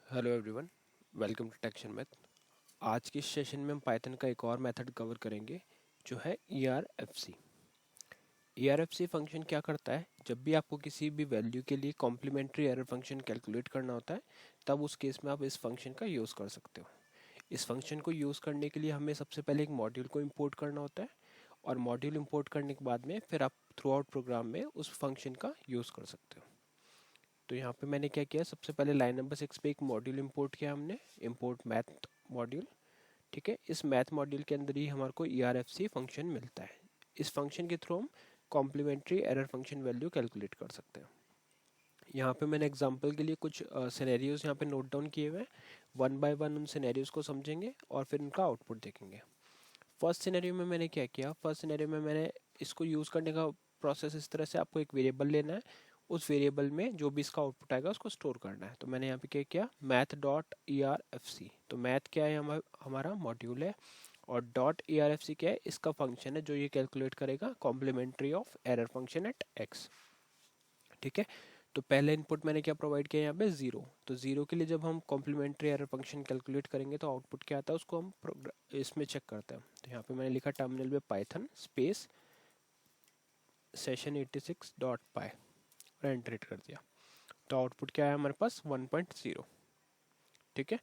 Hello everyone, welcome to टेक्शन math. आज के सेशन में हम पाइथन का एक और मेथड कवर करेंगे जो है ERFC। ERFC फंक्शन क्या करता है, जब भी आपको किसी भी वैल्यू के लिए कॉम्प्लीमेंट्री एरर फंक्शन कैलकुलेट करना होता है तब उस केस में आप इस फंक्शन का यूज़ कर सकते हो। इस फंक्शन को यूज़ करने के लिए हमें सबसे पहले एक मॉड्यूल को इंपोर्ट करना होता है और मॉड्यूल इंपोर्ट करने के बाद में फिर आप थ्रू आउट प्रोग्राम में उस फंक्शन का यूज़ कर सकते हो। तो यहाँ पे मैंने क्या किया, सबसे पहले लाइन नंबर 6 पे एक मॉड्यूल इंपोर्ट किया हमने, इंपोर्ट मैथ मॉड्यूल। ठीक है, इस मैथ मॉड्यूल के अंदर ही हमारे को ERFC फंक्शन मिलता है। इस फंक्शन के थ्रू हम complementary error function value calculate कर सकते हैं। यहाँ पे मैंने एग्जांपल के लिए कुछ सिनेरियोज यहाँ पे नोट डाउन किए हुए हैं। वन बाय वन उन सिनेरियोज को समझेंगे और फिर उनका आउटपुट देखेंगे। फर्स्ट सिनेरियो में मैंने क्या किया, फर्स्ट सिनेरियो में मैंने इसको यूज़ करने का प्रोसेस इस तरह से, आपको एक वेरिएबल लेना है, उस वेरिएबल में जो भी इसका आउटपुट आएगा उसको स्टोर करना है। तो मैंने यहाँ पे क्या किया, मैथ डॉट ERFC। तो मैथ क्या है, हमारा मॉड्यूल है, और डॉट ERFC क्या है, इसका फंक्शन है जो ये कैलकुलेट करेगा complementary of error function at x। ठीक है, तो पहले इनपुट मैंने क्या प्रोवाइड किया यहाँ पे, जीरो। तो जीरो के लिए जब हम कॉम्प्लीमेंट्री एरर फंक्शन कैलकुलेट करेंगे तो आउटपुट क्या आता है उसको हम इसमें चेक करते हैं। तो यहाँ पे मैंने लिखा टर्मिनल में पाइथन स्पेस session86.py और एंटर हिट कर दिया। तो आउटपुट क्या है हमारे पास, 1.0। ठीक है,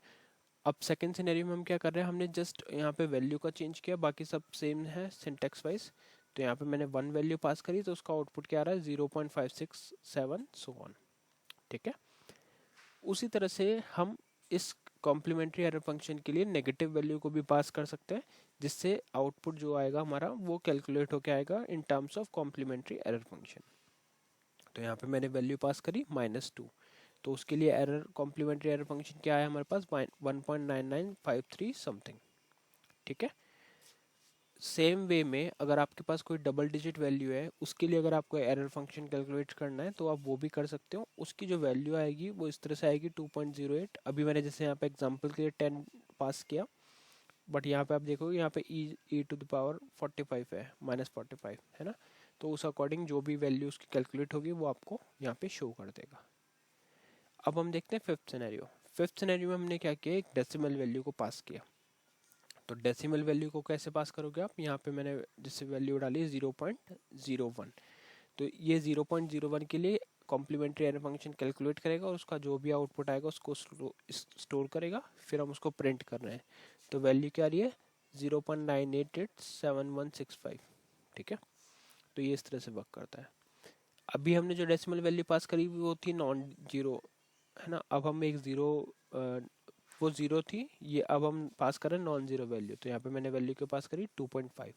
अब सेकेंड सिनेरियो में हम क्या कर रहे हैं, हमने जस्ट यहाँ पे वैल्यू का चेंज किया, बाकी सब सेम है सिंटेक्स वाइज। तो यहाँ पे मैंने वन वैल्यू पास करी तो उसका आउटपुट क्या आ रहा है, 0.567 सो ऑन। ठीक है, उसी तरह से हम इस कॉम्प्लीमेंट्री एरर फंक्शन के लिए नेगेटिव वैल्यू को भी पास कर सकते हैं, जिससे आउटपुट जो आएगा हमारा वो कैलकुलेट होकर आएगा in terms of complementary error function. तो यहाँ पे मैंने वैल्यू पास करी -2, तो उसके लिए एरर कॉम्प्लीमेंट्री एरर फंक्शन क्या है हमारे पास, 1.9953 समथिंग। ठीक है, सेम वे में अगर आपके पास कोई डबल डिजिट वैल्यू है, उसके लिए अगर आपको एरर फंक्शन कैलकुलेट करना है तो आप वो भी कर सकते हो। उसकी जो वैल्यू आएगी वो इस तरह से आएगी 2.08। अभी मैंने जैसे यहाँ पे एग्जांपल के लिए 10 पास किया, बट यहाँ पे आप देखोगे यहाँ पे e टू द पावर 45 है, -45 है ना। तो उस अकॉर्डिंग जो भी वैल्यू उसकी कैलकुलेट होगी वो आपको यहाँ पे शो कर देगा। अब हम देखते हैं फिफ्थ सिनेरियो। फिफ्थ सिनेरियो में हमने क्या किया, एक डेसिमल वैल्यू को पास किया। तो डेसिमल वैल्यू को कैसे पास करोगे आप, यहाँ पे मैंने जिससे वैल्यू डाली 0.01। तो ये 0.01 के लिए कॉम्प्लीमेंट्री एरर फंक्शन कैलकुलेट करेगा और उसका जो भी आउटपुट आएगा उसको स्टोर करेगा, फिर हम उसको प्रिंट कर रहे हैं। तो वैल्यू क्या आ रही है, 0.988765। ठीक है, तो ये इस तरह से वर्क करता है। अभी हमने जो डेसिमल वैल्यू पास करी वो थी नॉन जीरो, है ना। अब हम एक जीरो, वो जीरो थी, ये अब हम पास कर रहे हैं नॉन जीरो वैल्यू। तो यहाँ पे मैंने वैल्यू के पास करी 2.5।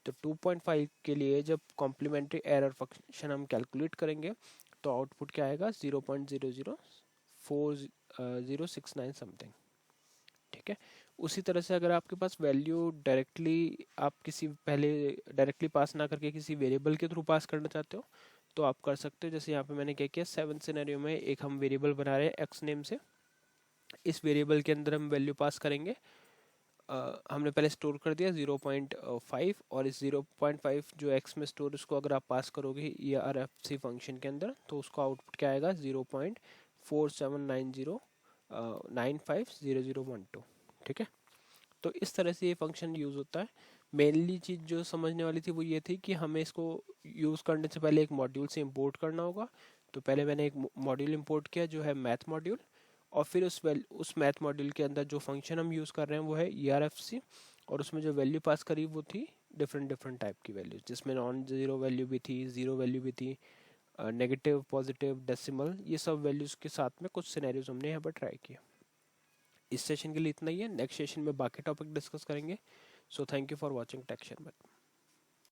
तो 2.5 के लिए जब कॉम्प्लीमेंट्री एरर फंक्शन हम कैलकुलेट करेंगे तो आउटपुट क्या आएगा, 0.004069 समथिंग। ठीक है, उसी तरह से अगर आपके पास वैल्यू डायरेक्टली, आप किसी पहले डायरेक्टली पास ना करके किसी वेरिएबल के थ्रू पास करना चाहते हो तो आप कर सकते हो। जैसे यहाँ पे मैंने क्या किया, 7 सिनेरियो में एक हम वेरिएबल बना रहे हैं एक्स नेम से। इस वेरिएबल के अंदर हम वैल्यू पास करेंगे। हमने पहले स्टोर कर दिया 0.5, और इस 0.5 जो एक्स में स्टोर, उसको अगर आप पास करोगे ERFC फंक्शन के अंदर तो उसको आउटपुट क्या आएगा, 0.4790950012। ठीक है, तो इस तरह से ये फंक्शन यूज़ होता है। मेनली चीज़ जो समझने वाली थी वो ये थी कि हमें इसको यूज़ करने से पहले एक मॉड्यूल से इंपोर्ट करना होगा। तो पहले मैंने एक मॉड्यूल इंपोर्ट किया जो है मैथ मॉड्यूल, और फिर उस मैथ मॉड्यूल के अंदर जो फंक्शन हम यूज़ कर रहे हैं वो है ERFC, और उसमें जो वैल्यू पास करी वो थी डिफरेंट डिफरेंट टाइप की वैल्यूज, जिसमें नॉन जीरो वैल्यू भी थी, ज़ीरो वैल्यू भी थी, नेगेटिव, पॉजिटिव, डेसिमल, ये सब वैल्यूज़ के साथ में कुछ सिनेरियोज हमने यहाँ पर ट्राई किया। इस सेशन के लिए इतना ही है, नेक्स्ट सेशन में बाकी टॉपिक डिस्कस करेंगे। So thank you for watching टेक्शन मैथ।